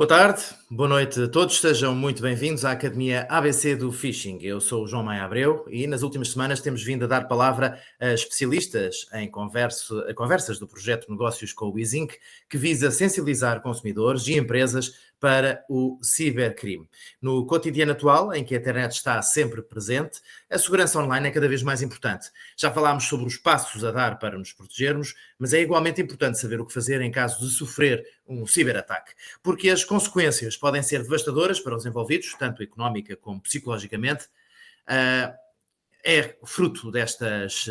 Boa tarde, boa noite a todos, sejam muito bem-vindos à Academia ABC do Phishing. Eu sou o João Maia Abreu e nas últimas semanas temos vindo a dar palavra a especialistas em conversas do projeto Negócios com o Easync, que visa sensibilizar consumidores e empresas para o cibercrime. No cotidiano atual, em que a internet está sempre presente, a segurança online é cada vez mais importante. Já falámos sobre os passos a dar para nos protegermos, mas é igualmente importante saber o que fazer em caso de sofrer um ciberataque, porque as consequências podem ser devastadoras para os envolvidos, tanto económica como psicologicamente. Ah, É fruto destas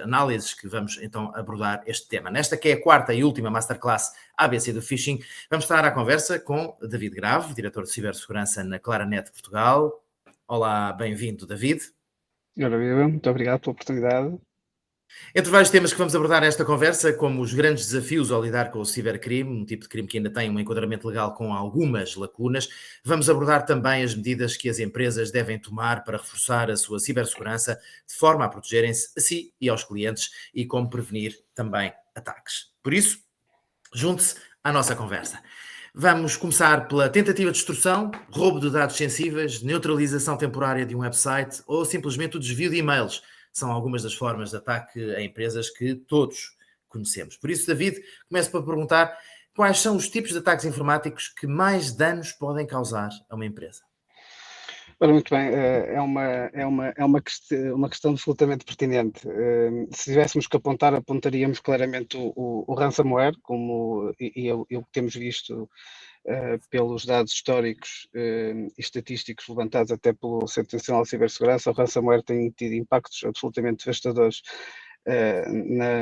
análises que vamos então abordar este tema. Nesta que é a quarta e última Masterclass ABC do Phishing, vamos estar à conversa com David Grave, diretor de cibersegurança na Claranet Portugal. Olá, bem-vindo, David. Ora, viva, muito obrigado pela oportunidade. Entre vários temas que vamos abordar nesta conversa, como os grandes desafios ao lidar com o cibercrime, um tipo de crime que ainda tem um enquadramento legal com algumas lacunas, vamos abordar também as medidas que as empresas devem tomar para reforçar a sua cibersegurança, de forma a protegerem-se a si e aos clientes e como prevenir também ataques. Por isso, junte-se à nossa conversa. Vamos começar pela tentativa de extorsão, roubo de dados sensíveis, neutralização temporária de um website ou simplesmente o desvio de e-mails. São algumas das formas de ataque a empresas que todos conhecemos. Por isso, David, começo por perguntar quais são os tipos de ataques informáticos que mais danos podem causar a uma empresa? Ora, muito bem, é uma questão absolutamente pertinente. Se tivéssemos que apontar, apontaríamos claramente o ransomware, e o que temos visto pelos dados históricos e estatísticos levantados até pelo Centro Nacional de Cibersegurança. O ransomware tem tido impactos absolutamente devastadores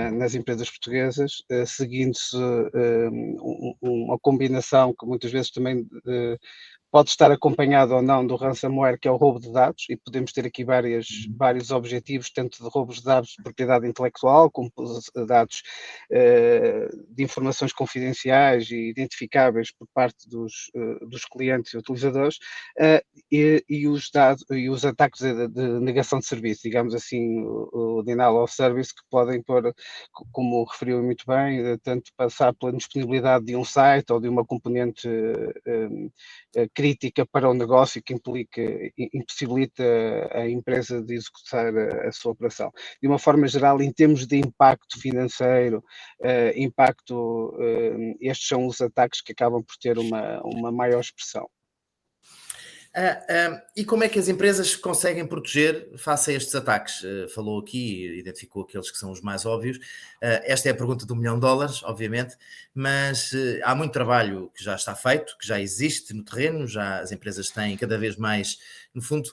nas empresas portuguesas, seguindo-se uma combinação que muitas vezes também pode estar acompanhado ou não do ransomware, que é o roubo de dados, e podemos ter aqui vários objetivos, tanto de roubos de dados de propriedade intelectual, como de dados de informações confidenciais e identificáveis por parte dos clientes e utilizadores, e os ataques de negação de serviço, digamos assim, o denial of service, que podem pôr, como referiu muito bem, tanto passar pela disponibilidade de um site ou de uma componente crítica para o negócio, que impossibilita a empresa de executar a sua operação. De uma forma geral, em termos de impacto financeiro, estes são os ataques que acabam por ter uma maior expressão. E como é que as empresas conseguem proteger face a estes ataques? Falou aqui, identificou aqueles que são os mais óbvios. Esta é a pergunta do $1.000.000, obviamente, mas há muito trabalho que já está feito, que já existe no terreno, já as empresas têm cada vez mais, no fundo,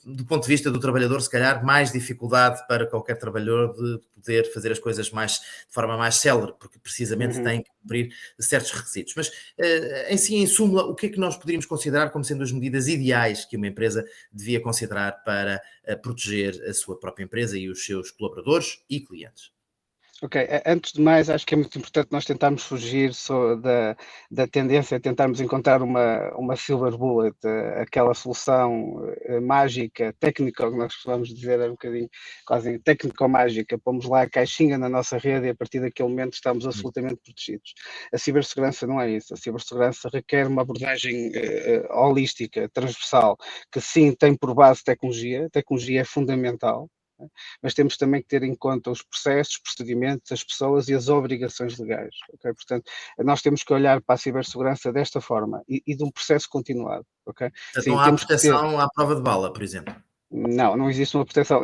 do ponto de vista do trabalhador, se calhar, mais dificuldade para qualquer trabalhador de poder fazer as coisas de forma mais célere, porque precisamente tem que cumprir certos requisitos. Mas, em súmula, o que é que nós poderíamos considerar como sendo as medidas ideais que uma empresa devia considerar para proteger a sua própria empresa e os seus colaboradores e clientes? Ok, antes de mais, acho que é muito importante nós tentarmos fugir só da tendência, tentarmos encontrar uma silver bullet, aquela solução mágica, técnica, que nós costumamos dizer, é um bocadinho quase técnico-mágica. Pomos lá a caixinha na nossa rede e a partir daquele momento estamos absolutamente protegidos. A cibersegurança não é isso. A cibersegurança requer uma abordagem holística, transversal, que sim tem por base tecnologia. A tecnologia é fundamental, mas temos também que ter em conta os processos, os procedimentos, as pessoas e as obrigações legais. Okay? Portanto, nós temos que olhar para a cibersegurança desta forma e de um processo continuado. Okay? Portanto, Sim, não há temos que ter. proteção à prova de bala, por exemplo. Não existe uma proteção.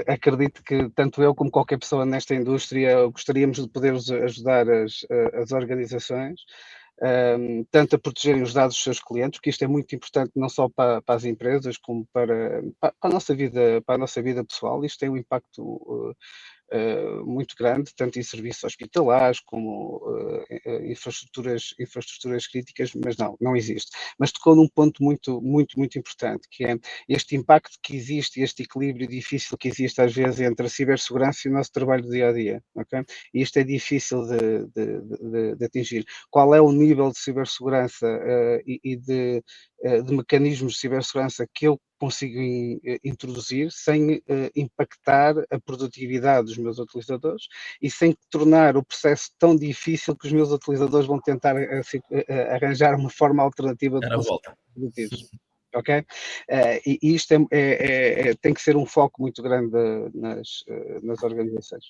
Acredito que tanto eu como qualquer pessoa nesta indústria gostaríamos de poder ajudar as organizações, tanto a protegerem os dados dos seus clientes, que isto é muito importante não só para as empresas, como para a nossa vida pessoal. Isto tem um impacto muito grande, tanto em serviços hospitalares como infraestruturas críticas, mas não existe. Mas tocou num ponto muito importante, que é este impacto que existe, este equilíbrio difícil que existe às vezes entre a cibersegurança e o nosso trabalho do dia a dia. Okay? E isto é difícil de atingir. Qual é o nível de cibersegurança e de de mecanismos de cibersegurança que eu consigo introduzir sem impactar a produtividade dos meus utilizadores e sem tornar o processo tão difícil que os meus utilizadores vão tentar arranjar uma forma alternativa de Dar a conseguir volta. ser produtivos. Ok? E isto tem que ser um foco muito grande nas organizações.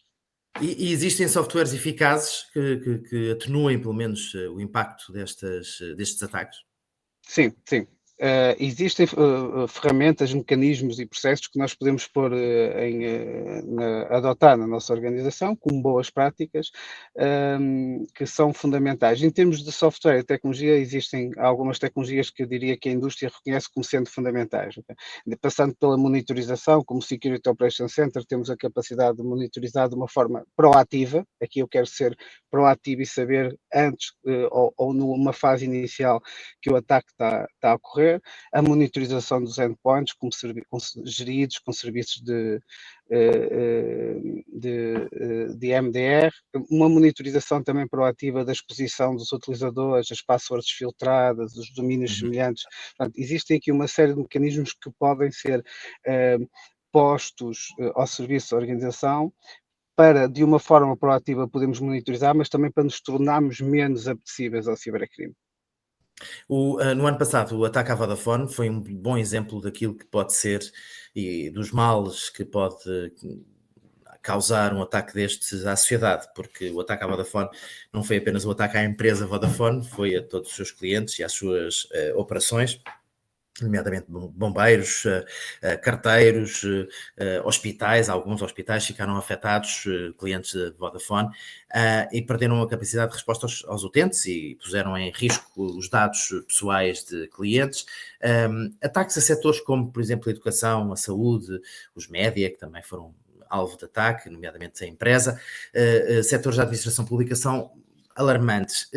E existem softwares eficazes que atenuem, pelo menos, o impacto destes ataques? Sim, sim. Existem ferramentas, mecanismos e processos que nós podemos pôr adotar na nossa organização como boas práticas, que são fundamentais. Em termos de software e tecnologia, existem algumas tecnologias que eu diria que a indústria reconhece como sendo fundamentais. Okay? Passando pela monitorização, como Security Operations Center, temos a capacidade de monitorizar de uma forma proativa. Aqui eu quero ser proativo e saber antes ou numa fase inicial que o ataque está a ocorrer, a monitorização dos endpoints geridos com serviços de MDR, uma monitorização também proativa da exposição dos utilizadores, as passwords filtradas, os domínios semelhantes. Portanto, existem aqui uma série de mecanismos que podem ser postos ao serviço da organização para, de uma forma proativa, podermos monitorizar, mas também para nos tornarmos menos apetecíveis ao cibercrime. No ano passado, o ataque à Vodafone foi um bom exemplo daquilo que pode ser e dos males que pode causar um ataque destes à sociedade, porque o ataque à Vodafone não foi apenas um ataque à empresa Vodafone, foi a todos os seus clientes e às suas operações, nomeadamente bombeiros, carteiros, hospitais. Alguns hospitais ficaram afetados, clientes de Vodafone, e perderam a capacidade de resposta aos utentes e puseram em risco os dados pessoais de clientes. Ataques a setores como, por exemplo, a educação, a saúde, os média, que também foram alvo de ataque, nomeadamente a empresa, setores da administração pública são alarmantes.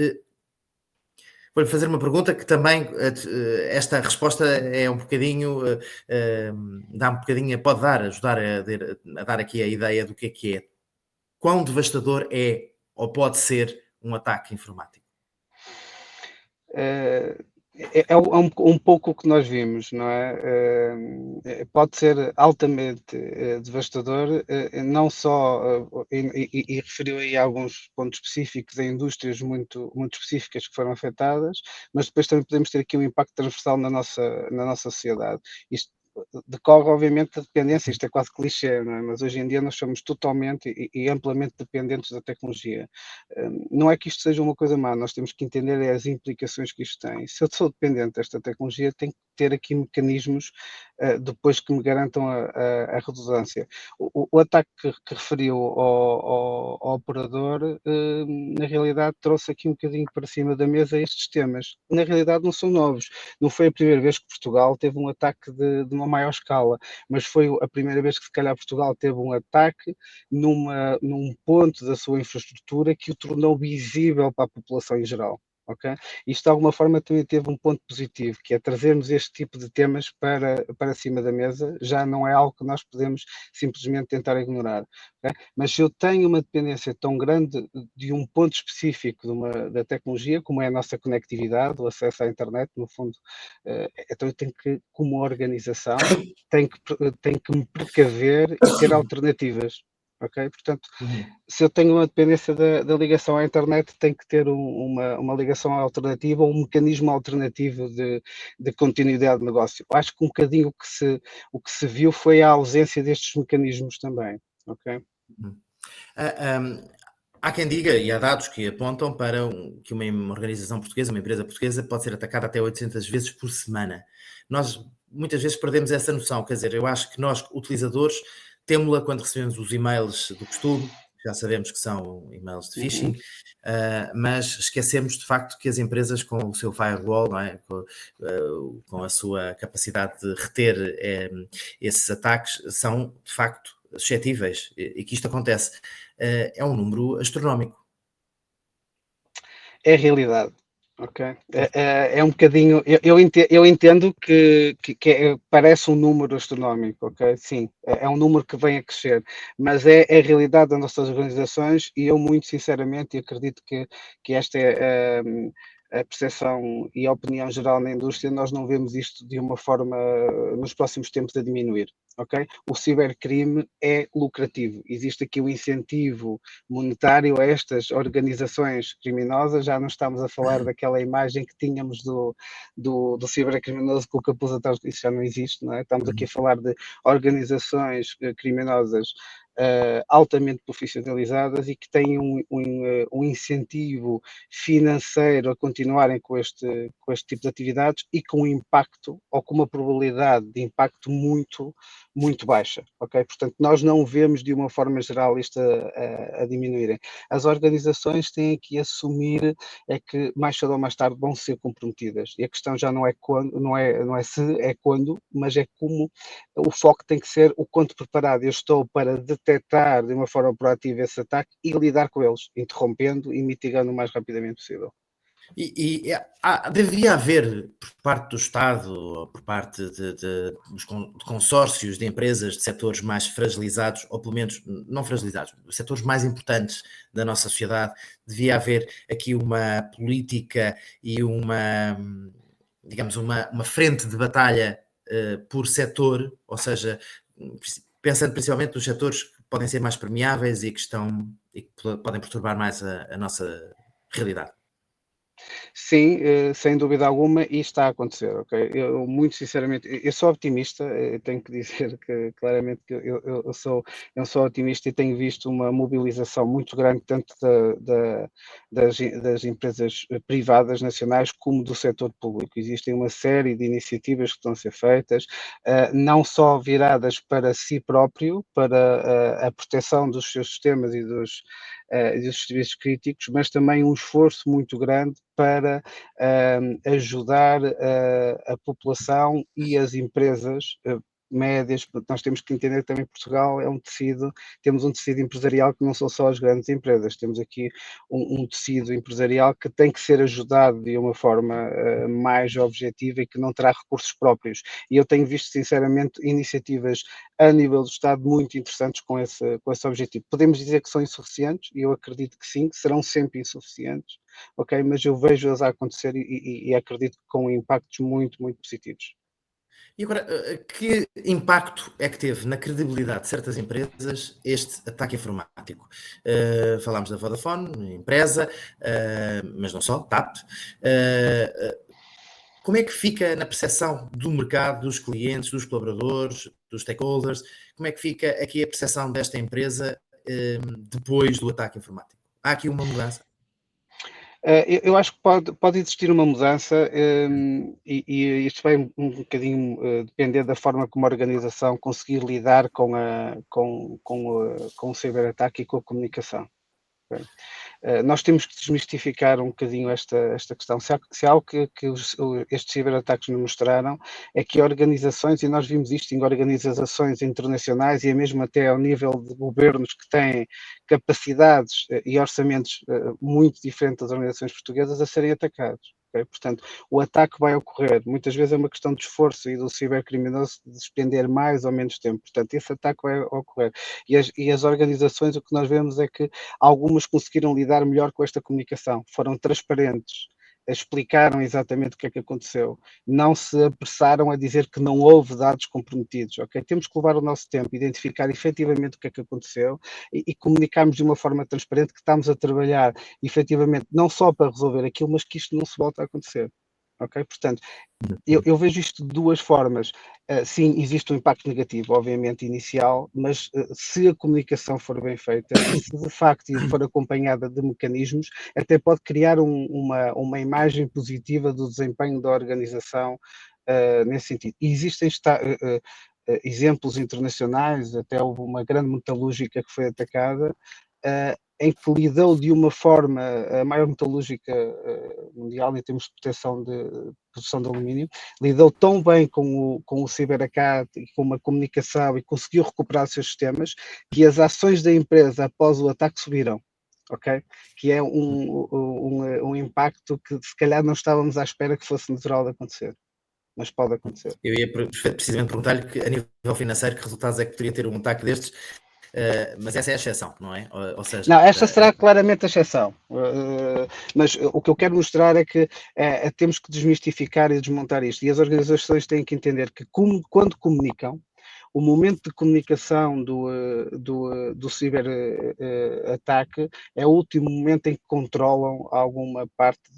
Vou-lhe fazer uma pergunta que também, esta resposta é um bocadinho, dá um bocadinho, pode ajudar a dar aqui a ideia do que é. Quão devastador é ou pode ser um ataque informático? É um pouco o que nós vimos, não é? Pode ser altamente devastador, não só, e referiu aí alguns pontos específicos em indústrias muito, muito específicas que foram afetadas, mas depois também podemos ter aqui um impacto transversal na nossa sociedade. Isto decorre, obviamente, da dependência, isto é quase clichê, não é? Mas hoje em dia nós somos totalmente e amplamente dependentes da tecnologia. Não é que isto seja uma coisa má, nós temos que entender as implicações que isto tem. Se eu sou dependente desta tecnologia, tenho que ter aqui mecanismos depois que me garantam a redundância. O ataque que referiu ao operador, na realidade, trouxe aqui um bocadinho para cima da mesa estes temas. Na realidade, não são novos. Não foi a primeira vez que Portugal teve um ataque de uma maior escala, mas foi a primeira vez que, se calhar, Portugal teve um ataque num ponto da sua infraestrutura que o tornou visível para a população em geral. Okay? Isto de alguma forma também teve um ponto positivo, que é trazermos este tipo de temas para cima da mesa, já não é algo que nós podemos simplesmente tentar ignorar. Okay? Mas se eu tenho uma dependência tão grande de um ponto específico da tecnologia, como é a nossa conectividade, o acesso à internet, no fundo, então eu tenho que, como organização, tenho que me precaver e ter alternativas. Ok? Portanto, se eu tenho uma dependência da ligação à internet, tenho que ter uma ligação alternativa ou um mecanismo alternativo de continuidade de negócio. Acho que um bocadinho o que se viu foi a ausência destes mecanismos também. Ok? Há quem diga, e há dados que apontam para que uma organização portuguesa, uma empresa portuguesa, pode ser atacada até 800 vezes por semana. Nós muitas vezes perdemos essa noção, quer dizer, eu acho que nós, utilizadores, temos-la quando recebemos os e-mails do costume, já sabemos que são e-mails de phishing, mas esquecemos de facto que as empresas com o seu firewall, não é? Com a sua capacidade de reter esses ataques, são de facto suscetíveis e que isto acontece. É um número astronómico. É a realidade. Ok? É um bocadinho. Eu entendo que parece um número astronómico, ok? Sim, é um número que vem a crescer, mas é a realidade das nossas organizações e eu, muito sinceramente, acredito que esta é a percepção e a opinião geral na indústria, nós não vemos isto de uma forma, nos próximos tempos, a diminuir. Okay? O cibercrime é lucrativo. Existe aqui o incentivo monetário a estas organizações criminosas. Já não estamos a falar daquela imagem que tínhamos do cibercriminoso com o capuz atrás, isso já não existe, não é? Estamos aqui a falar de organizações criminosas altamente profissionalizadas e que têm um incentivo financeiro a continuarem com este tipo de atividades e com um impacto ou com uma probabilidade de impacto muito, muito baixa, ok? Portanto, nós não vemos de uma forma geral isto a diminuírem. As organizações têm que assumir é que mais cedo ou mais tarde vão ser comprometidas e a questão já não é quando, não é se, é quando, mas é como. O foco tem que ser o quanto preparado eu estou para detectar de uma forma proativa esse ataque e lidar com eles, interrompendo e mitigando o mais rapidamente possível. Deveria haver, por parte do Estado, ou por parte de consórcios de empresas de setores mais fragilizados, ou pelo menos não fragilizados, setores mais importantes da nossa sociedade, devia haver aqui uma política e digamos, uma frente de batalha por setor, ou seja, pensando principalmente nos setores que podem ser mais permeáveis e que podem perturbar mais a nossa realidade. Sim, sem dúvida alguma, e está a acontecer, ok? Eu muito sinceramente, eu sou optimista, tenho que dizer que claramente que eu sou otimista e tenho visto uma mobilização muito grande, tanto das empresas privadas nacionais como do setor público. Existem uma série de iniciativas que estão a ser feitas, não só viradas para si próprio, para a proteção dos seus sistemas e dos serviços críticos, mas também um esforço muito grande para ajudar a população e as empresas médias, porque nós temos que entender que também Portugal temos um tecido empresarial que não são só as grandes empresas, temos aqui um tecido empresarial que tem que ser ajudado de uma forma mais objetiva e que não terá recursos próprios. E eu tenho visto, sinceramente, iniciativas a nível do Estado muito interessantes com esse objetivo. Podemos dizer que são insuficientes, e eu acredito que sim, que serão sempre insuficientes, ok? Mas eu vejo-as a acontecer e acredito que com impactos muito, muito positivos. E agora, que impacto é que teve na credibilidade de certas empresas este ataque informático? Falámos da Vodafone, empresa, mas não só, TAP. Como é que fica na percepção do mercado, dos clientes, dos colaboradores, dos stakeholders? Como é que fica aqui a percepção desta empresa depois do ataque informático? Há aqui uma mudança? Eu acho que pode existir uma mudança, e isto vai um bocadinho depender da forma como a organização conseguir lidar com o ciberataque e com a comunicação. Ok? Nós temos que desmistificar um bocadinho esta questão. Se há algo que estes ciberataques nos mostraram, é que organizações, e nós vimos isto em organizações internacionais e mesmo até ao nível de governos que têm capacidades e orçamentos muito diferentes das organizações portuguesas, a serem atacados. Okay? Portanto, o ataque vai ocorrer. Muitas vezes é uma questão de esforço e do cibercriminoso de despender mais ou menos tempo. Portanto, esse ataque vai ocorrer. E as organizações, o que nós vemos é que algumas conseguiram lidar melhor com esta comunicação, foram transparentes, explicaram exatamente o que é que aconteceu, não se apressaram a dizer que não houve dados comprometidos, ok? Temos que levar o nosso tempo, identificar efetivamente o que é que aconteceu e comunicarmos de uma forma transparente que estamos a trabalhar efetivamente não só para resolver aquilo, mas que isto não se volta a acontecer. Ok? Portanto, eu vejo isto de duas formas. Sim, existe um impacto negativo, obviamente, inicial, mas se a comunicação for bem feita e se de facto for acompanhada de mecanismos, até pode criar uma imagem positiva do desempenho da organização nesse sentido. E existem exemplos internacionais, até houve uma grande metalúrgica que foi atacada, em que lidou de uma forma, a maior metalúrgica mundial em termos de proteção de produção de alumínio, lidou tão bem com o ciberataque e com uma comunicação e conseguiu recuperar os seus sistemas, que as ações da empresa após o ataque subiram. Ok? Que é um impacto que se calhar não estávamos à espera que fosse natural de acontecer, mas pode acontecer. Eu ia precisamente perguntar-lhe que, a nível financeiro, que resultados é que poderia ter um ataque destes, mas essa é a exceção, não é? Ou seja, Não, esta será claramente a exceção. Mas o que eu quero mostrar é que temos que desmistificar e desmontar isto. E as organizações têm que entender que, quando comunicam, o momento de comunicação do ciberataque é o último momento em que controlam alguma parte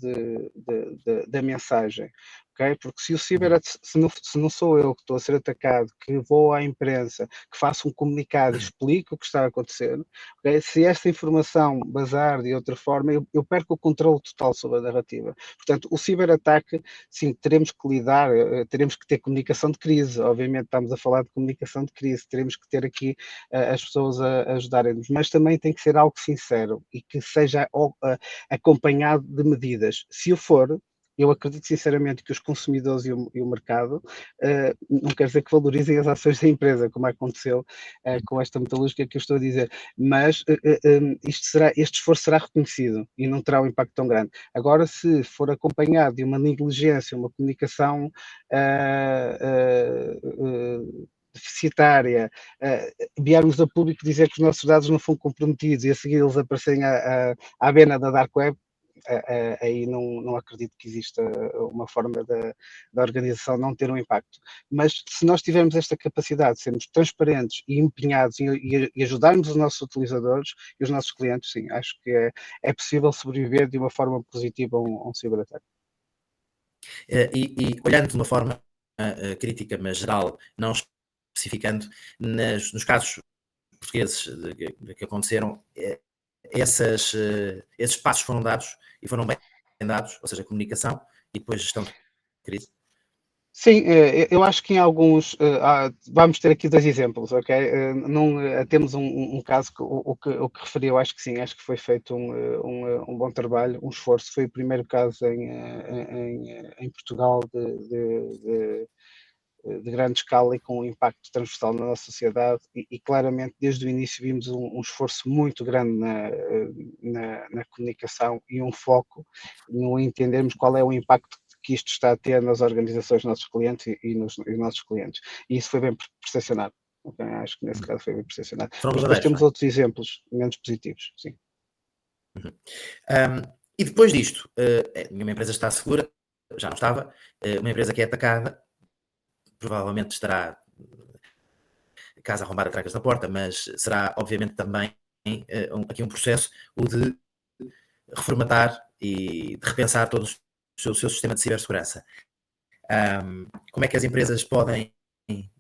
da mensagem. Okay? Porque se não sou eu que estou a ser atacado, que vou à imprensa, que faço um comunicado e explico o que está a acontecer, okay? Se esta informação bazar de outra forma, eu perco o controle total sobre a narrativa. Portanto, o ciberataque, sim, teremos que lidar, teremos que ter comunicação de crise. Obviamente, estamos a falar de comunicação de crise, teremos que ter aqui as pessoas a ajudarem-nos, mas também tem que ser algo sincero e que seja acompanhado de medidas. Se o for, eu acredito sinceramente que os consumidores e o mercado não quer dizer que valorizem as ações da empresa, como aconteceu com esta metalúrgica que eu estou a dizer, mas este esforço será reconhecido e não terá um impacto tão grande. Agora, se for acompanhado de uma negligência, uma comunicação deficitária, viermos a público dizer que os nossos dados não foram comprometidos e a seguir eles aparecerem à bena da Dark Web, aí não acredito que exista uma forma da organização não ter um impacto. Mas se nós tivermos esta capacidade de sermos transparentes e empenhados e ajudarmos os nossos utilizadores e os nossos clientes, sim, acho que é possível sobreviver de uma forma positiva a um ciberataque. E olhando de uma forma crítica, mas geral, não especificando, nos casos portugueses que aconteceram, esses passos foram dados e foram bem dados, ou seja, comunicação e depois gestão de crise. Sim, eu acho que em alguns, vamos ter aqui dois exemplos, ok? Temos um caso que o que referi, eu acho que sim, acho que foi feito um bom trabalho, um esforço. Foi o primeiro caso em Portugal de grande escala e com um impacto transversal na nossa sociedade e claramente desde o início vimos um esforço muito grande na comunicação e um foco no entendermos qual é o impacto que isto está a ter nas organizações dos nossos clientes e nos nossos clientes. E isso foi bem percepcionado. Okay? Acho que nesse caso foi bem percepcionado. Foram Mas depois verdadeiros, temos outros exemplos menos positivos, sim. Uhum. E depois disto, nenhuma empresa está segura, já não estava, uma empresa que é atacada, provavelmente estará casa arrombar atrás da porta, mas será obviamente também aqui um processo o de reformatar e de repensar todo o seu sistema de cibersegurança. Como é que as empresas podem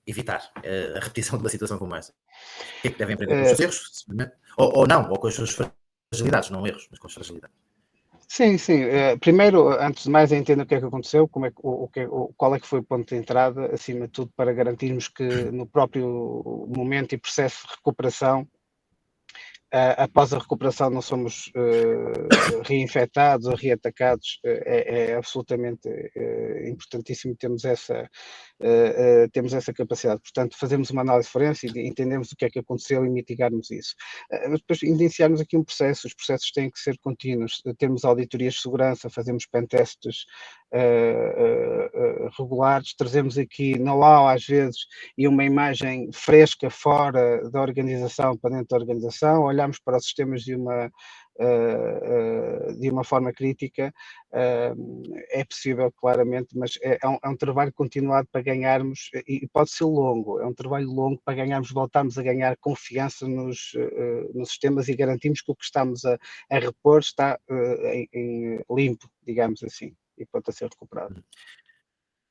evitar a repetição de uma situação como essa? O que é que devem aprender com os seus erros? Ou não, ou com as suas fragilidades, não erros, mas com as fragilidades. Sim, sim. Primeiro, antes de mais, entenda o que é que aconteceu, qual é que foi o ponto de entrada, acima de tudo, para garantirmos que no próprio momento e processo de recuperação, após a recuperação não somos reinfectados ou reatacados. É absolutamente importantíssimo termos essa capacidade. Portanto, fazemos uma análise forense e entendemos o que é que aconteceu e mitigarmos isso. Mas depois iniciarmos aqui um processo, os processos têm que ser contínuos, termos auditorias de segurança, fazemos pentests regulares, trazemos aqui know-how às vezes e uma imagem fresca fora da organização para dentro da organização, olhamos para os sistemas de uma forma crítica, é possível claramente, mas é um trabalho continuado para ganharmos, e pode ser longo, é um trabalho longo para ganharmos, voltarmos a ganhar confiança nos sistemas e garantimos que o que estamos a repor está em limpo, digamos assim, e pode ser recuperado.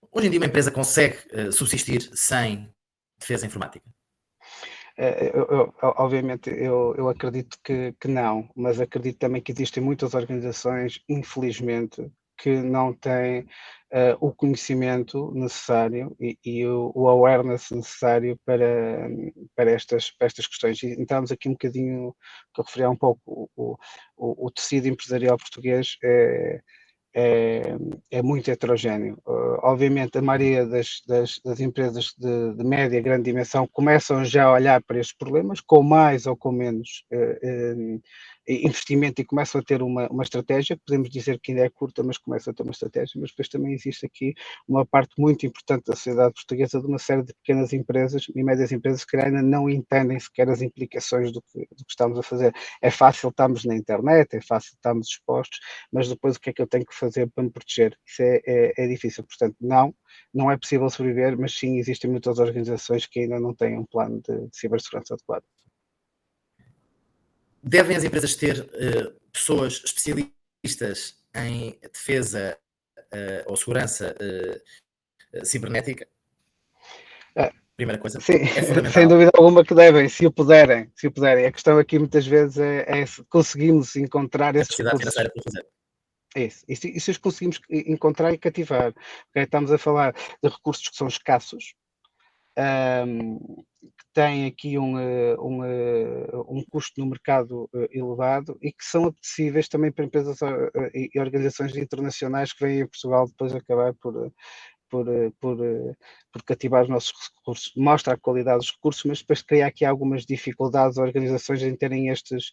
Hoje em dia uma empresa consegue subsistir sem defesa informática? Obviamente, eu acredito que não, mas acredito também que existem muitas organizações, infelizmente, que não têm o conhecimento necessário e o awareness necessário para estas questões. E entramos aqui um bocadinho, que eu referi há um pouco, o tecido empresarial português é muito heterogéneo. Obviamente, a maioria das empresas de média e grande dimensão começam já a olhar para estes problemas, com mais ou com menos investimento e começam a ter uma estratégia, podemos dizer que ainda é curta, mas começam a ter uma estratégia, mas depois também existe aqui uma parte muito importante da sociedade portuguesa de uma série de pequenas empresas e médias empresas que ainda não entendem sequer as implicações do que estamos a fazer. É fácil estarmos na internet, é fácil estarmos expostos, mas depois o que é que eu tenho que fazer para me proteger? Isso é difícil, portanto, não é possível sobreviver, mas sim existem muitas organizações que ainda não têm um plano de cibersegurança adequado. Devem as empresas ter pessoas especialistas em defesa ou segurança cibernética? Primeira coisa. Sim, É fundamental. sem dúvida alguma que devem, se o puderem. A questão aqui muitas vezes é se conseguimos encontrar esses recursos. Financeira para fazer. É isso. E se os conseguimos encontrar e cativar. Okay? Estamos a falar de recursos que são escassos, que têm aqui um custo no mercado elevado e que são apetecíveis também para empresas e organizações internacionais que vêm em Portugal depois acabar por cativar os nossos recursos. Mostra a qualidade dos recursos, mas depois cria aqui algumas dificuldades às organizações em terem estes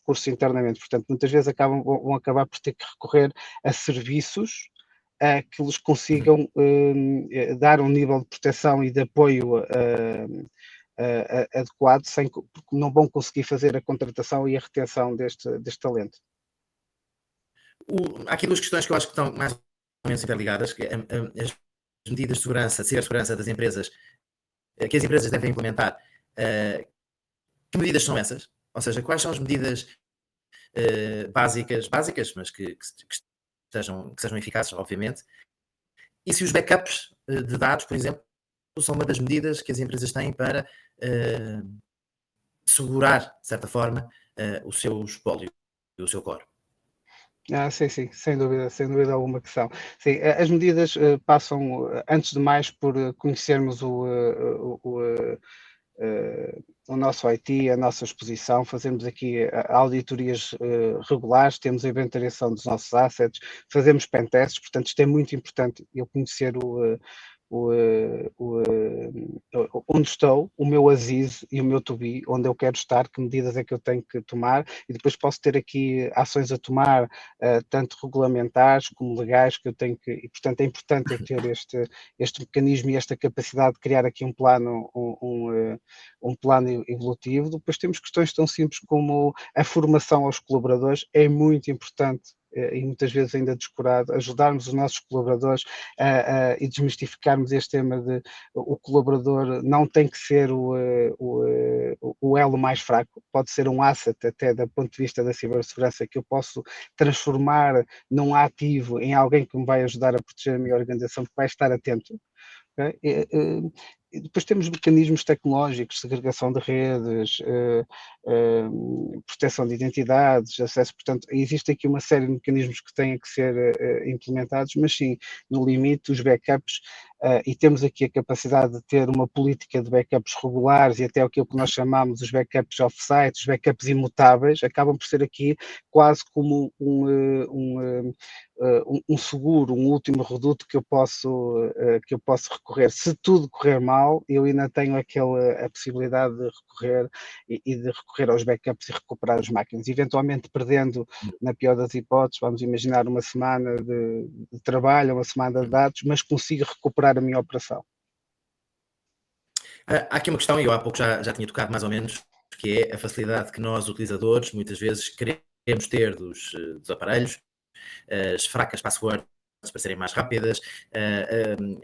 recursos internamente. Portanto, muitas vezes vão acabar por ter que recorrer a serviços que lhes consigam dar um nível de proteção e de apoio adequado, porque não vão conseguir fazer a contratação e a retenção deste talento. Há aqui duas questões que eu acho que estão mais ou menos interligadas, que as medidas de segurança, de cibersegurança das empresas, que as empresas devem implementar. Que medidas são essas? Ou seja, quais são as medidas básicas, mas que sejam eficazes, obviamente. E se os backups de dados, por exemplo, são uma das medidas que as empresas têm para segurar, de certa forma, o seu espólio e o seu core. Sim, sem dúvida alguma que são. Sim, as medidas passam, antes de mais, por conhecermos o nosso IT, a nossa exposição, fazemos aqui auditorias regulares, temos a inventariação dos nossos assets, fazemos pentests, portanto isto é muito importante, eu conhecer onde estou, o meu ASIS e o meu to be, onde eu quero estar, que medidas é que eu tenho que tomar, e depois posso ter aqui ações a tomar, tanto regulamentares como legais, que eu tenho que, e portanto é importante eu ter este mecanismo e esta capacidade de criar aqui um plano, um plano evolutivo. Depois temos questões tão simples como a formação aos colaboradores, é muito importante e muitas vezes ainda descurado, ajudarmos os nossos colaboradores e desmistificarmos este tema de o colaborador não tem que ser o elo mais fraco, pode ser um asset até do ponto de vista da cibersegurança que eu posso transformar num ativo em alguém que me vai ajudar a proteger a minha organização, que vai estar atento. Okay? E depois temos mecanismos tecnológicos, segregação de redes, proteção de identidades, acesso, portanto, existe aqui uma série de mecanismos que têm que ser implementados, mas sim, no limite, os backups, e temos aqui a capacidade de ter uma política de backups regulares e até aquilo que nós chamamos os backups off-site, os backups imutáveis, acabam por ser aqui quase como um seguro, um último reduto que eu posso recorrer. Se tudo correr mal, eu ainda tenho a possibilidade de recorrer e de recorrer aos backups e recuperar as máquinas. Eventualmente perdendo, na pior das hipóteses, vamos imaginar uma semana de trabalho, uma semana de dados, mas consigo recuperar a minha operação. Há aqui uma questão, e eu há pouco já tinha tocado mais ou menos, que é a facilidade que nós, utilizadores, muitas vezes queremos ter dos aparelhos, as fracas passwords para serem mais rápidas,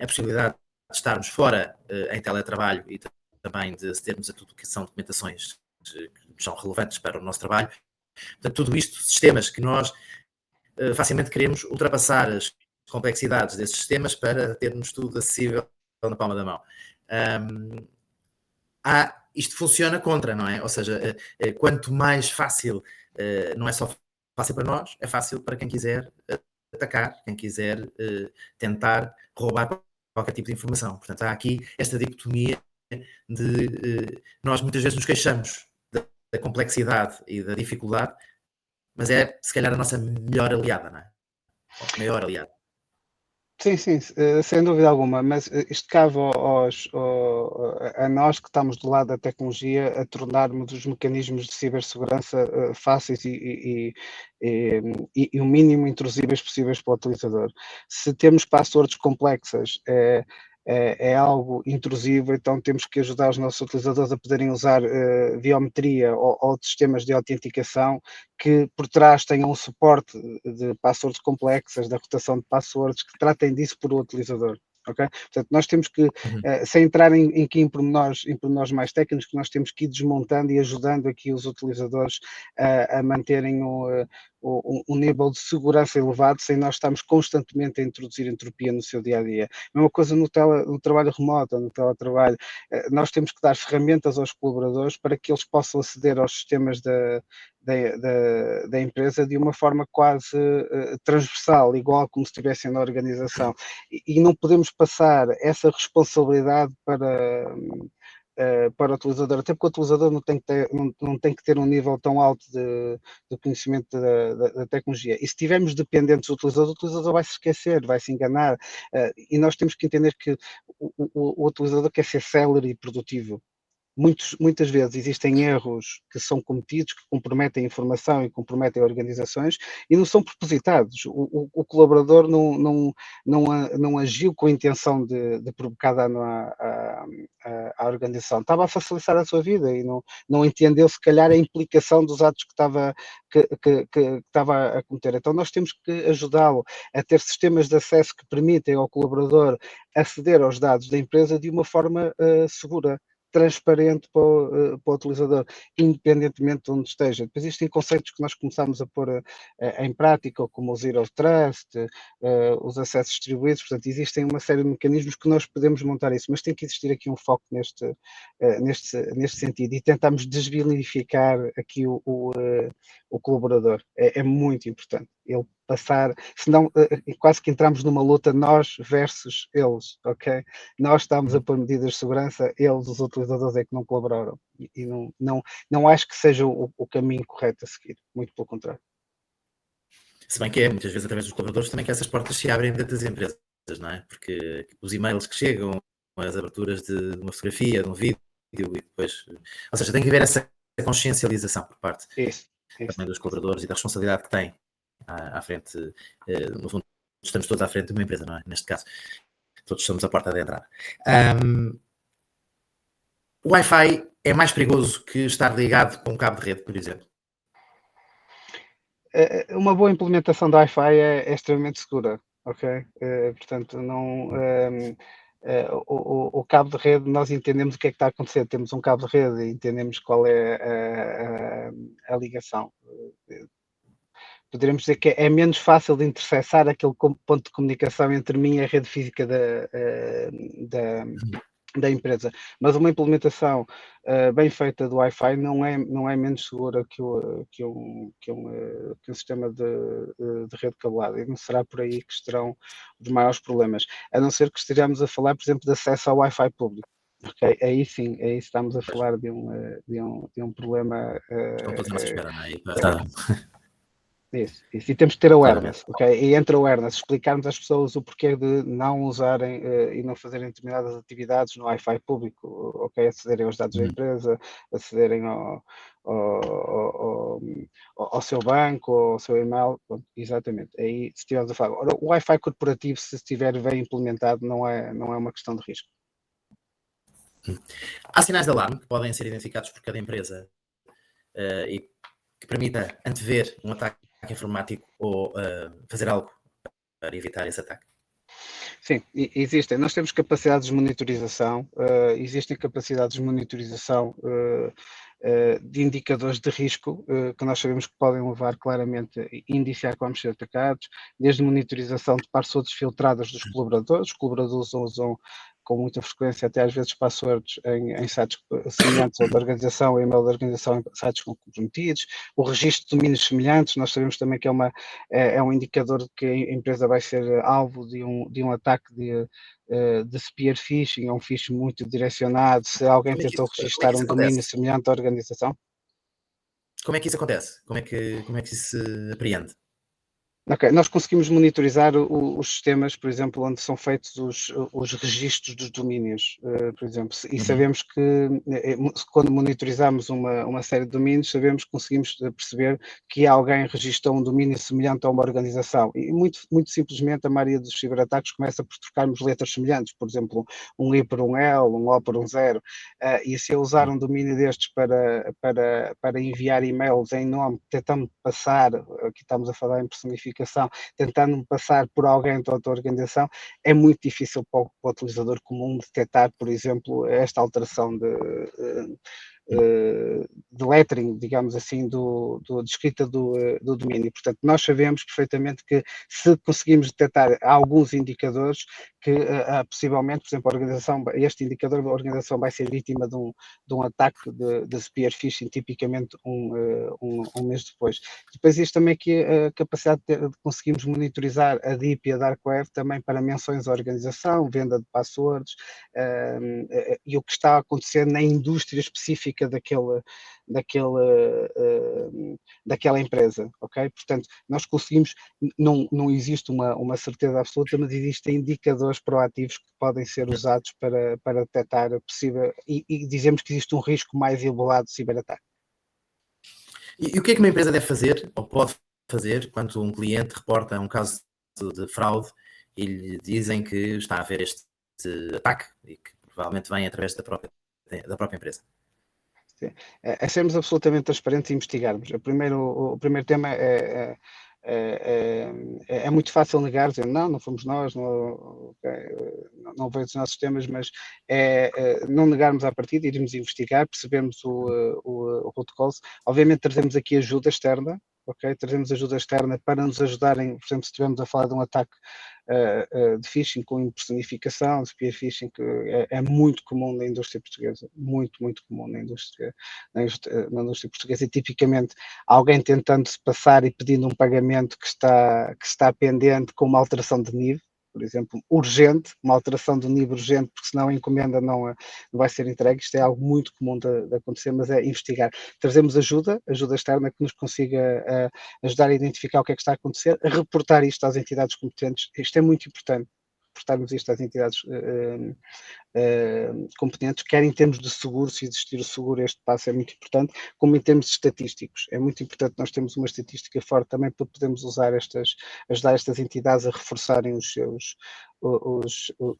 a possibilidade de estarmos fora em teletrabalho e também de acedermos a tudo que são documentações que são relevantes para o nosso trabalho. Portanto, tudo isto, sistemas que nós facilmente queremos ultrapassar as complexidades desses sistemas para termos tudo acessível na palma da mão. Isto funciona contra, não é? Ou seja, quanto mais fácil, não é só fácil para nós, é fácil para quem quiser atacar, quem quiser tentar roubar qualquer tipo de informação. Portanto, há aqui esta dicotomia de nós muitas vezes nos queixamos da complexidade e da dificuldade, mas é se calhar a nossa melhor aliada, não é? Ou maior aliada. Sim, sim, sem dúvida alguma, mas isto cabe a nós que estamos do lado da tecnologia a tornarmos os mecanismos de cibersegurança fáceis e o mínimo intrusíveis possíveis para o utilizador. Se temos passwords complexas, é algo intrusivo, então temos que ajudar os nossos utilizadores a poderem usar biometria ou sistemas de autenticação que por trás tenham um suporte de passwords complexas, da rotação de passwords, que tratem disso por o utilizador. Okay? Portanto, nós temos que, sem entrar em pormenores mais técnicos, que nós temos que ir desmontando e ajudando aqui os utilizadores a manterem um nível de segurança elevado, sem nós estarmos constantemente a introduzir entropia no seu dia a dia. Mesma coisa no trabalho remoto, no teletrabalho. Nós temos que dar ferramentas aos colaboradores para que eles possam aceder aos sistemas da empresa de uma forma quase transversal, igual como se estivessem na organização. E não podemos passar essa responsabilidade para o utilizador, até porque o utilizador não tem que ter um nível tão alto de conhecimento da tecnologia. E se estivermos dependentes do utilizador, o utilizador vai se esquecer, vai se enganar. E nós temos que entender que o utilizador quer ser célere e produtivo. Muitas vezes existem erros que são cometidos, que comprometem a informação e comprometem organizações e não são propositados. O colaborador não agiu com a intenção de provocar dano à organização. Estava a facilitar a sua vida e não entendeu, se calhar, a implicação dos atos que estava a cometer. Então, nós temos que ajudá-lo a ter sistemas de acesso que permitem ao colaborador aceder aos dados da empresa de uma forma segura, transparente para o utilizador, independentemente de onde esteja. Depois existem conceitos que nós começamos a pôr em prática, como o Zero Trust, os acessos distribuídos, portanto, existem uma série de mecanismos que nós podemos montar isso, mas tem que existir aqui um foco neste sentido e tentamos desvilificar aqui o colaborador. É muito importante ele passar, senão quase que entramos numa luta nós versus eles, ok? Nós estamos a pôr medidas de segurança, eles, os utilizadores, é que não colaboraram. E não acho que seja o caminho correto a seguir, muito pelo contrário. Se bem que é, muitas vezes, através dos colaboradores, também que essas portas se abrem dentro das empresas, não é? Porque os e-mails que chegam, as aberturas de uma fotografia, de um vídeo, e depois... Ou seja, tem que haver essa consciencialização por parte também dos colaboradores e da responsabilidade que têm à frente, no fundo, estamos todos à frente de uma empresa, não é? Neste caso, todos somos a porta de entrada. O Wi-Fi é mais perigoso que estar ligado com um cabo de rede, por exemplo? Uma boa implementação do Wi-Fi é extremamente segura, ok? Portanto, o cabo de rede, nós entendemos o que é que está a acontecer. Temos um cabo de rede e entendemos qual é a ligação. Poderíamos dizer que é menos fácil de intercessar aquele ponto de comunicação entre mim e a rede física da empresa, mas uma implementação bem feita do Wi-Fi não é menos segura que um sistema de rede cabelada, e não será por aí que estarão os maiores problemas, a não ser que estejamos a falar, por exemplo, de acesso ao Wi-Fi público. Okay. Aí sim, aí estamos a falar de um problema. Estão todos à nossa espera, não é? Isso. E temos que ter awareness, ok? E entre awareness, explicarmos às pessoas o porquê de não usarem e não fazerem determinadas atividades no Wi-Fi público, ok? Acederem aos dados da empresa, acederem ao seu banco, ao seu e-mail, pronto, exatamente. Aí se estivermos a falar. Ora, o Wi-Fi corporativo, se estiver bem implementado, não é uma questão de risco. Há sinais de alarme que podem ser identificados por cada empresa e que permita antever um ataque informático ou fazer algo para evitar esse ataque? Sim, existem. Nós temos capacidades de monitorização, existem capacidades de monitorização de indicadores de risco que nós sabemos que podem levar claramente a indiciar que vamos ser atacados, desde monitorização de passwords filtradas dos colaboradores. Os colaboradores usam com muita frequência, até às vezes, passwords em sites semelhantes ao da organização, e-mail da organização em sites comprometidos, o registro de domínios semelhantes. Nós sabemos também que é um indicador de que a empresa vai ser alvo de um ataque de spear phishing, é um phishing muito direcionado, se alguém tentou registrar um domínio semelhante à organização. Como é que isso acontece? Como é que isso se apreende? Ok, nós conseguimos monitorizar os sistemas, por exemplo, onde são feitos os registros dos domínios, por exemplo, e Uhum. sabemos que quando monitorizamos uma série de domínios, sabemos que conseguimos perceber que alguém registrou um domínio semelhante a uma organização. E muito simplesmente a maioria dos ciberataques começa por trocarmos letras semelhantes, por exemplo, um I por um L, um O por um zero, e se eu usar um domínio destes para enviar e-mails em nome, tentando passar, aqui estamos a falar em personificação, tentando passar por alguém de outra organização, é muito difícil para o utilizador comum detectar, por exemplo, esta alteração de lettering, digamos assim, de escrita do domínio. Portanto, nós sabemos perfeitamente que se conseguimos detectar alguns indicadores que possivelmente, por exemplo, este indicador da organização vai ser vítima de um ataque de spear phishing, tipicamente um mês depois. Depois existe também aqui a capacidade de conseguirmos monitorizar a DIP e a Dark Web também para menções à organização, venda de passwords, e o que está a acontecer na indústria específica daquela empresa, ok? Portanto, nós conseguimos, não existe uma certeza absoluta, mas existem indicadores proativos que podem ser usados para detectar possível, e dizemos que existe um risco mais elevado de ciberataque. E o que é que uma empresa deve fazer, ou pode fazer, quando um cliente reporta um caso de fraude e lhe dizem que está a haver este ataque e que provavelmente vem através da própria empresa? É sermos absolutamente transparentes e investigarmos. O primeiro tema é muito fácil negar, dizer não fomos nós, não veio dos nossos temas, mas não negarmos à partida, irmos investigar, percebemos o root cause. Obviamente trazemos aqui ajuda externa, ok? Trazemos ajuda externa para nos ajudarem, por exemplo, se estivermos a falar de um ataque de phishing com impersonificação, de spear phishing, que é muito comum na indústria portuguesa, muito comum na indústria portuguesa, e tipicamente alguém tentando se passar e pedindo um pagamento que está pendente com uma alteração de nível, por exemplo, urgente, uma alteração do nível urgente, porque senão a encomenda não vai ser entregue. Isto é algo muito comum de acontecer, mas é investigar. Trazemos ajuda externa que nos consiga ajudar a identificar o que é que está a acontecer, a reportar isto às entidades competentes. Isto é muito importante, reportarmos isto às entidades competentes, quer em termos de seguro, se existir o seguro, este passo é muito importante, como em termos estatísticos. É muito importante nós termos uma estatística forte também para podermos ajudar estas entidades a reforçarem os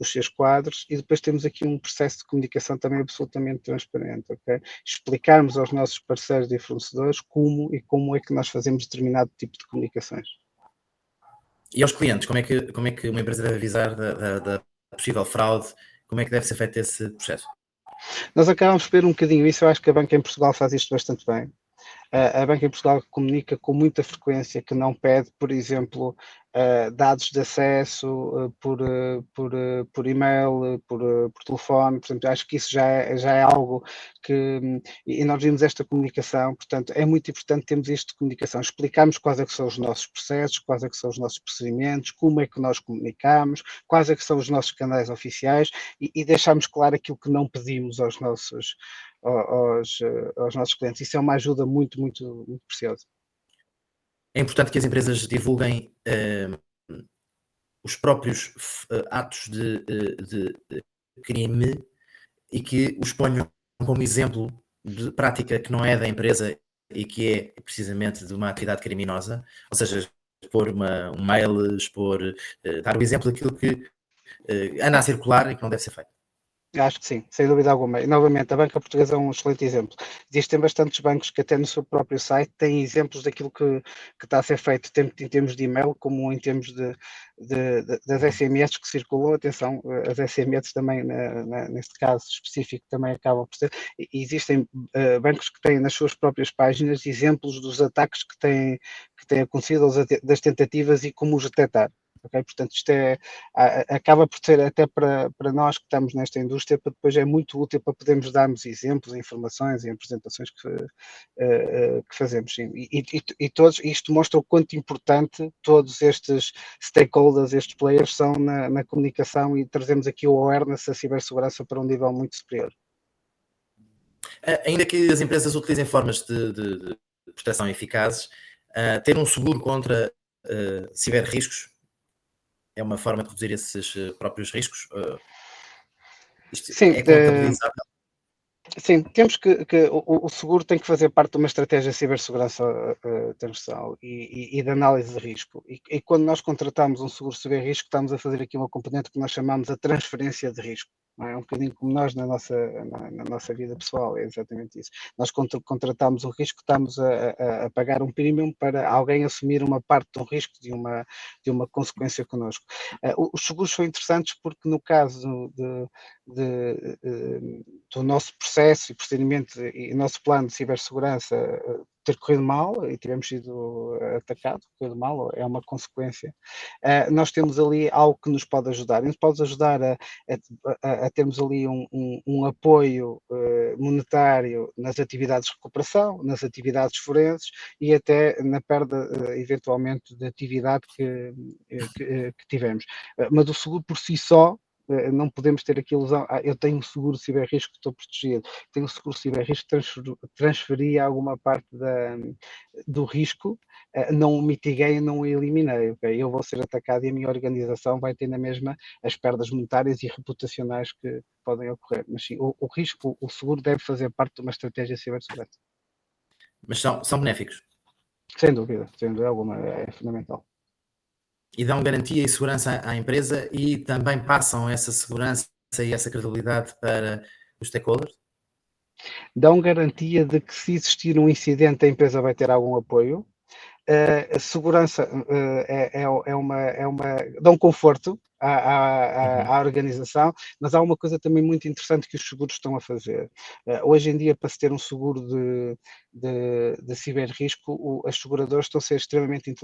seus quadros, e depois temos aqui um processo de comunicação também absolutamente transparente, ok? Explicarmos aos nossos parceiros e fornecedores como é que nós fazemos determinado tipo de comunicações. E aos clientes, como é que uma empresa deve avisar da possível fraude? Como é que deve ser feito esse processo? Nós acabamos por ver um bocadinho isso, eu acho que a banca em Portugal faz isto bastante bem. A banca em Portugal comunica com muita frequência que não pede, por exemplo, dados de acesso por e-mail, por telefone. Portanto, acho que isso já é algo que. E nós vimos esta comunicação, portanto, é muito importante termos isto de comunicação, explicarmos quais é que são os nossos processos, quais é que são os nossos procedimentos, como é que nós comunicamos, quais é que são os nossos canais oficiais, e deixarmos claro aquilo que não pedimos aos nossos clientes. Isso é uma ajuda muito preciosa. É importante que as empresas divulguem os próprios atos de crime e que os ponham como exemplo de prática que não é da empresa e que é precisamente de uma atividade criminosa, ou seja, expor um mail, dar o exemplo daquilo que anda a circular e que não deve ser feito. Acho que sim, sem dúvida alguma. E novamente, a banca portuguesa é um excelente exemplo. Existem bastantes bancos que até no seu próprio site têm exemplos daquilo que está a ser feito, tanto em termos de e-mail como em termos das SMS que circulam. Atenção, as SMS também, neste caso específico, também acabam por ser. E existem bancos que têm nas suas próprias páginas exemplos dos ataques que têm acontecido, das tentativas e como os detectar. Okay? Portanto, isto acaba por ser até para nós que estamos nesta indústria, depois é muito útil para podermos darmos exemplos, informações e apresentações que fazemos. Sim. E todos, isto mostra o quanto importante todos estes stakeholders, estes players são na comunicação, e trazemos aqui o awareness da cibersegurança para um nível muito superior. Ainda que as empresas utilizem formas de proteção eficazes, ter um seguro contra ciberriscos? É uma forma de reduzir esses próprios riscos? Isto Sim, é contabilizável? sim, temos que o seguro tem que fazer parte de uma estratégia de cibersegurança transversal e de análise de risco. E quando nós contratamos um seguro de ciberrisco, estamos a fazer aqui uma componente que nós chamamos a transferência de risco. Não é? É um bocadinho como nós na nossa vida pessoal, é exatamente isso. Nós contratamos um risco, estamos a pagar um premium para alguém assumir uma parte de um risco, de uma consequência connosco. Os seguros são interessantes porque no caso do nosso processo e procedimento e nosso plano de cibersegurança ter corrido mal e tivemos sido atacados, corrido mal, é uma consequência. Nós temos ali algo que nos pode ajudar. Nos pode ajudar a termos ali um apoio monetário nas atividades de recuperação, nas atividades forenses e até na perda, eventualmente, de atividade que tivemos. Mas o seguro por si só, não podemos ter aqui a ilusão, eu tenho um seguro de ciberrisco, estou protegido, tenho um seguro de ciberrisco, transferi alguma parte do risco, não o mitiguei, não o eliminei, ok? Eu vou ser atacado e a minha organização vai ter na mesma as perdas monetárias e reputacionais que podem ocorrer, mas sim, o risco, o seguro deve fazer parte de uma estratégia de cibersegurança. Mas são benéficos Sem dúvida alguma, é fundamental. e dão garantia e segurança à empresa e também passam essa segurança e essa credibilidade para os stakeholders? Dão garantia de que se existir um incidente a empresa vai ter algum apoio. A segurança dá um conforto à organização, mas há uma coisa também muito interessante que os seguros estão a fazer. Hoje em dia, para se ter um seguro de ciberrisco, as seguradoras estão a ser extremamente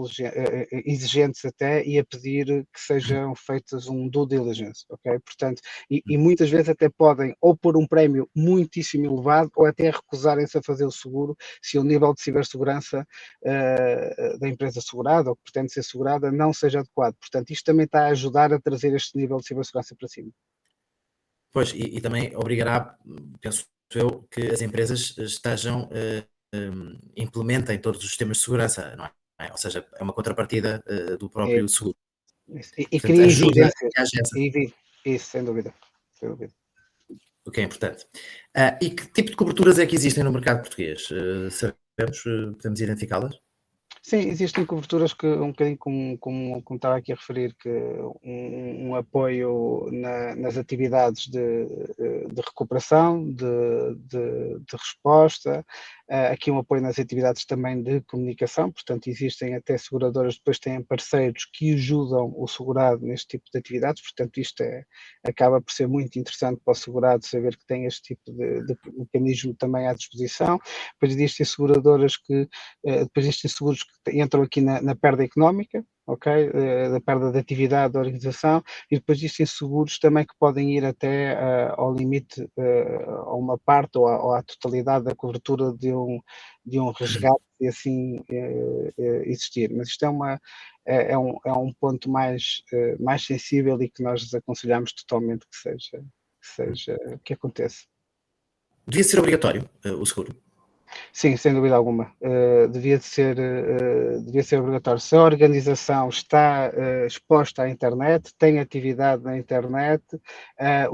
exigentes até e a pedir que sejam feitas um due diligence, ok? Portanto, e muitas vezes até podem ou pôr um prémio muitíssimo elevado ou até recusarem-se a fazer o seguro se o nível de cibersegurança da empresa segurada ou que pretende ser segurada não seja adequado. Portanto, isto também está a ajudar a trazer este nível de cibersegurança para cima. Pois, e também obrigará, penso eu, que as empresas estejam, implementem todos os sistemas de segurança, não é? Ou seja, é uma contrapartida do É, próprio seguro. e Portanto, cria ajuda a exigências. que haja essa, Isso, sem dúvida. Sem dúvida. o que é importante. E que tipo de coberturas é que existem no mercado português? Sabemos, podemos identificá-las? Sim, existem coberturas que, um bocadinho como estava aqui a referir, que um apoio nas atividades de recuperação, de resposta, aqui um apoio nas atividades também de comunicação, portanto existem até seguradoras, depois têm parceiros que ajudam o segurado neste tipo de atividades, portanto isto acaba por ser muito interessante para o segurado saber que tem este tipo de mecanismo também à disposição. Depois existem seguradoras depois existem seguros que entram aqui na perda económica, ok? Da perda de atividade da organização, e depois existem seguros também que podem ir até ao limite, a uma parte ou à totalidade da cobertura de um resgate, se assim existir. Mas isto é um ponto mais sensível e que nós desaconselhamos totalmente que aconteça. Devia ser obrigatório o seguro? Sim, sem dúvida alguma. Devia ser obrigatório. Se a organização está exposta à internet, tem atividade na internet, a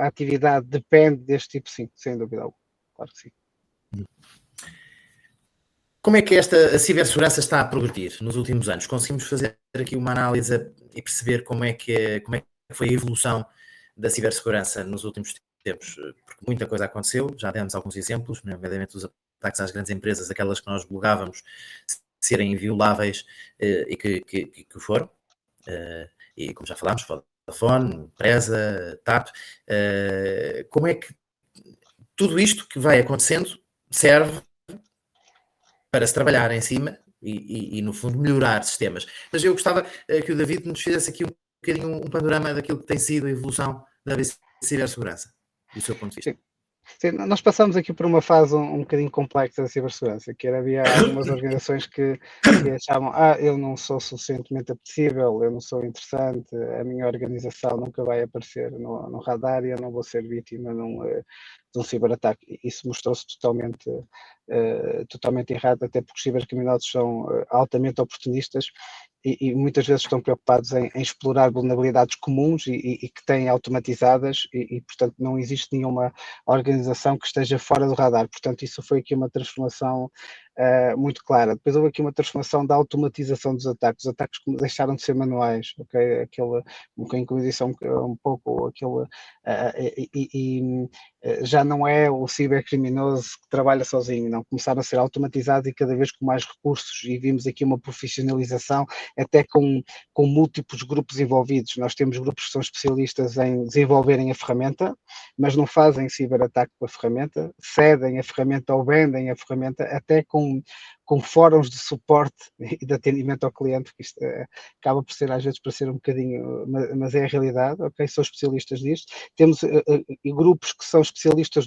atividade depende deste tipo, sim, sem dúvida alguma. Claro que sim. Como é que a cibersegurança está a progredir nos últimos anos? Conseguimos fazer aqui uma análise e perceber como é que foi a evolução da cibersegurança nos últimos tempos? Porque muita coisa aconteceu, já demos alguns exemplos, nomeadamente os ataques às grandes empresas, aquelas que nós julgávamos serem invioláveis e que o foram. E como já falámos, Vodafone, Presa, TAP. Como é que tudo isto que vai acontecendo serve para se trabalhar em cima e, no fundo, melhorar sistemas? Mas eu gostava que o David nos fizesse aqui um bocadinho um panorama daquilo que tem sido a evolução da cibersegurança, do seu ponto de vista. Sim. Sim, nós passámos aqui por uma fase um bocadinho complexa da cibersegurança, que era, havia algumas organizações que achavam: "Ah, eu não sou suficientemente apetecível, eu não sou interessante, a minha organização nunca vai aparecer no radar e eu não vou ser vítima de um ciberataque". E isso mostrou-se totalmente errado, até porque os cibercriminosos são, altamente oportunistas e muitas vezes estão preocupados em explorar vulnerabilidades comuns e que têm automatizadas portanto, não existe nenhuma organização que esteja fora do radar. Portanto, isso foi aqui uma transformação muito clara. Depois houve aqui uma transformação da automatização dos ataques. Os ataques deixaram de ser manuais, ok? Aquele, um bocadinho como eu disse, um pouco aquele. Já não é o cibercriminoso que trabalha sozinho, não. Começaram a ser automatizados e cada vez com mais recursos, e vimos aqui uma profissionalização, até com múltiplos grupos envolvidos. Nós temos grupos que são especialistas em desenvolverem a ferramenta, mas não fazem ciberataque com a ferramenta, cedem a ferramenta ou vendem a ferramenta, até com fóruns de suporte e de atendimento ao cliente, que isto acaba por ser, às vezes, para ser um bocadinho, mas é a realidade, ok? São especialistas disto. Temos grupos que são especialistas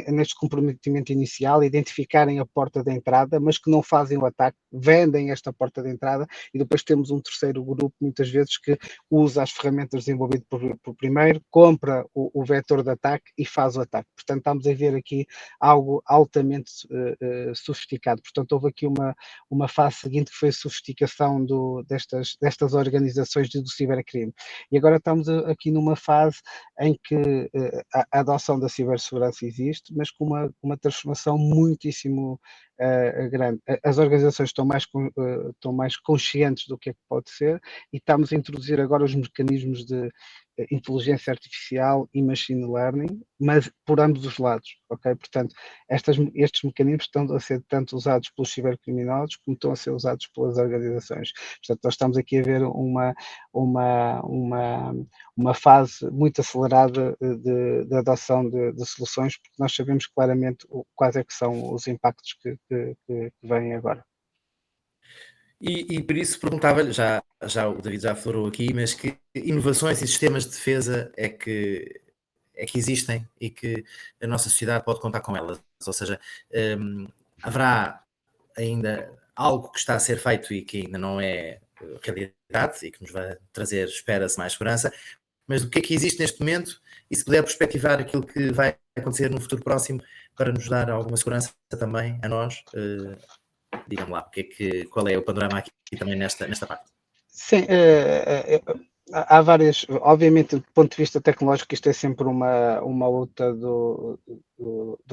neste comprometimento inicial, identificarem a porta de entrada, mas que não fazem o ataque, vendem esta porta de entrada, e depois temos um terceiro grupo, muitas vezes, que usa as ferramentas desenvolvidas por primeiro, compra o vetor de ataque e faz o ataque. Portanto, estamos a ver aqui algo altamente sofisticado. Portanto, houve aqui uma fase seguinte que foi a sofisticação destas organizações do cibercrime. E agora estamos aqui numa fase em que a adoção da cibersegurança existe, mas com uma transformação muitíssimo grande. As organizações estão mais conscientes do que é que pode ser, e estamos a introduzir agora os mecanismos de inteligência artificial e machine learning, mas por ambos os lados, ok? Portanto, estes mecanismos estão a ser tanto usados pelos cibercriminosos como estão a ser usados pelas organizações. Portanto, nós estamos aqui a ver uma fase muito acelerada de adoção de soluções, porque nós sabemos claramente quais é que são os impactos que vêm agora. E por isso perguntava-lhe, já o David já aflorou aqui, mas que inovações e sistemas de defesa é que existem e que a nossa sociedade pode contar com elas? Ou seja, haverá ainda algo que está a ser feito e que ainda não é realidade e que nos vai trazer, espera-se, mais segurança, mas o que é que existe neste momento e se puder perspectivar aquilo que vai acontecer no futuro próximo para nos dar alguma segurança também a nós, digam lá, qual é o panorama aqui também nesta parte? Sim, há várias. Obviamente, do ponto de vista tecnológico, isto é sempre uma luta do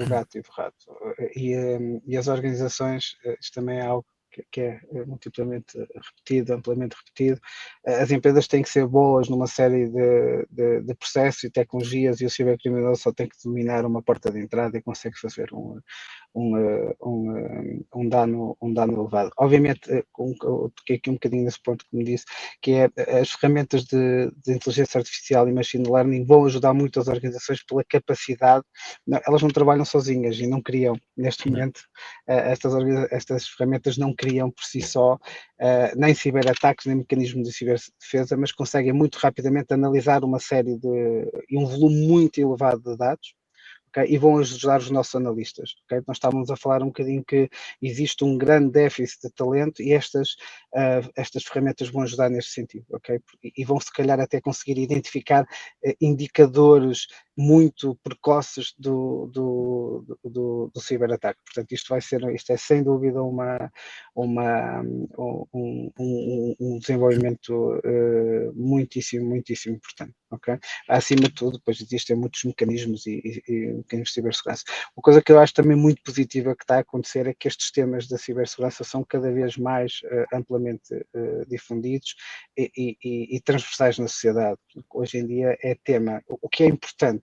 gato e do rato. E as organizações, isto também é algo que é multiplamente repetido, amplamente repetido. As empresas têm que ser boas numa série de processos e tecnologias, e o cibercriminoso só tem que dominar uma porta de entrada e consegue fazer um dano elevado. Obviamente, toquei aqui um bocadinho nesse ponto que me disse, que é as ferramentas de inteligência artificial e machine learning vão ajudar muito as organizações pela capacidade, elas não trabalham sozinhas e não criam, neste Uhum. momento, estas ferramentas não criam por si só nem ciberataques, nem mecanismos de ciberdefesa, mas conseguem muito rapidamente analisar uma série e um volume muito elevado de dados, okay? E vão ajudar os nossos analistas. Okay? Nós estávamos a falar um bocadinho que existe um grande déficit de talento e estas ferramentas vão ajudar neste sentido, okay? E vão se calhar até conseguir identificar indicadores muito precoces do ciberataque. Portanto, isto é sem dúvida um desenvolvimento muitíssimo importante. Okay? Acima de tudo, depois existem muitos mecanismos e mecanismos de cibersegurança. Uma coisa que eu acho também muito positiva que está a acontecer é que estes temas da cibersegurança são cada vez mais amplamente difundidos e transversais na sociedade. Hoje em dia é tema, o que é importante,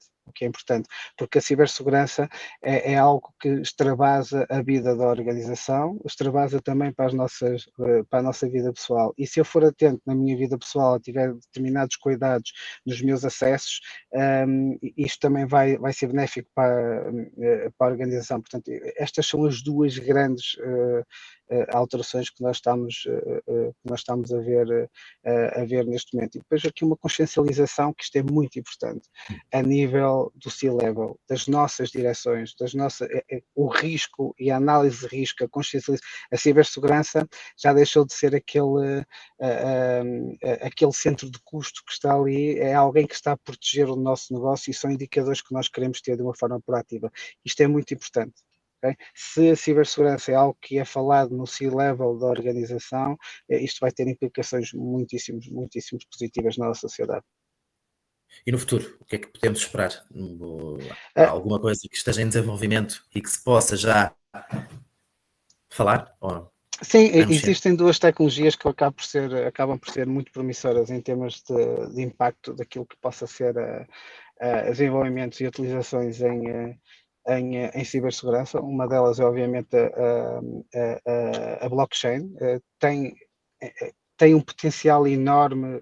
porque a cibersegurança é algo que extravasa a vida da organização, extravasa também para a nossa vida pessoal. E se eu for atento na minha vida pessoal, tiver determinados cuidados nos meus acessos, isto também vai ser benéfico para a organização. Portanto, estas são as duas grandes alterações que nós estamos a ver neste momento. E depois aqui uma consciencialização, que isto é muito importante, a nível do C-level, das nossas direções, o risco e a análise de risco, a cibersegurança já deixou de ser aquele centro de custo que está ali, é alguém que está a proteger o nosso negócio, e são indicadores que nós queremos ter de uma forma proativa. Isto é muito importante. Okay? Se a cibersegurança é algo que é falado no C-level da organização, isto vai ter implicações muitíssimo positivas na nossa sociedade. E no futuro, o que é que podemos esperar? Há alguma coisa que esteja em desenvolvimento e que se possa já falar? Ou sim, anunciar? existem duas tecnologias que acabam por ser muito promissoras em termos de impacto daquilo que possa ser desenvolvimentos e utilizações em cibersegurança. Uma delas é, obviamente, a blockchain. Tem um potencial enorme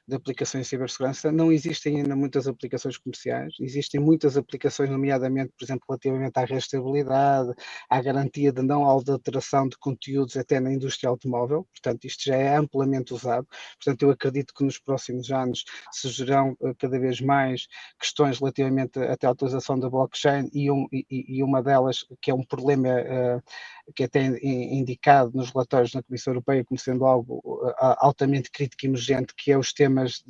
de aplicações de cibersegurança. Não existem ainda muitas aplicações comerciais, existem muitas aplicações, nomeadamente, por exemplo, relativamente à rastreabilidade, à garantia de não adulteração de conteúdos até na indústria automóvel. Portanto, isto já é amplamente usado. Portanto, eu acredito que nos próximos anos surgirão cada vez mais questões relativamente até à utilização da blockchain, e uma delas, que é um problema que é até indicado nos relatórios da Comissão Europeia como sendo algo altamente crítico e emergente, que é os temas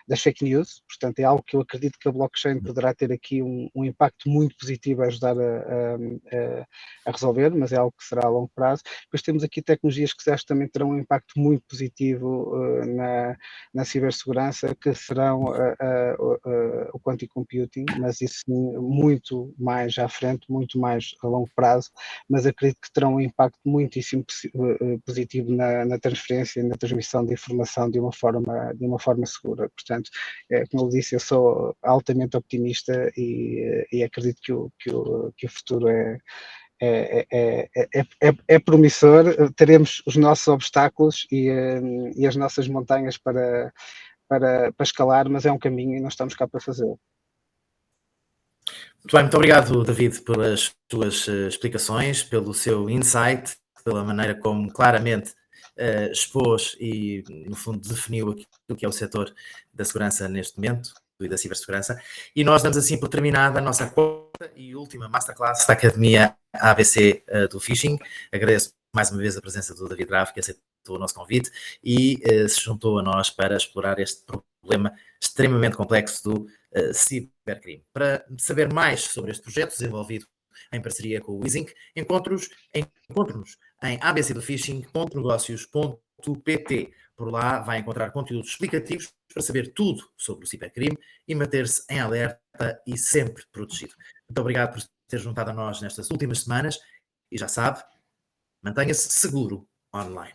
das fake news. Portanto, é algo que eu acredito que a blockchain poderá ter aqui um impacto muito positivo a ajudar a resolver, mas é algo que será a longo prazo. Depois temos aqui tecnologias que acho que também terão um impacto muito positivo na cibersegurança, que serão o quantum computing, mas isso muito mais à frente, muito mais a longo prazo, mas acredito que terão um impacto muitíssimo positivo na transferência e na transmissão de informação de uma forma segura. Portanto, como eu disse, eu sou altamente optimista e acredito que o futuro é promissor. Teremos os nossos obstáculos e as nossas montanhas para escalar, mas é um caminho e nós estamos cá para fazê-lo. Muito bem, muito obrigado, David, pelas suas explicações, pelo seu insight, pela maneira como claramente expôs e, no fundo, definiu aquilo que é o setor da segurança neste momento e da cibersegurança. E nós damos assim por terminada a nossa quarta e última masterclass da Academia ABC do Phishing. Agradeço mais uma vez a presença do David Graf, que aceitou o nosso convite e se juntou a nós para explorar este problema extremamente complexo do cibercrime. Para saber mais sobre este projeto desenvolvido em parceria com o Weezing, encontre-nos em abcdofishing.negocios.pt. Por lá vai encontrar conteúdos explicativos para saber tudo sobre o cibercrime e manter-se em alerta e sempre protegido. Muito obrigado por ter juntado a nós nestas últimas semanas e já sabe, mantenha-se seguro online.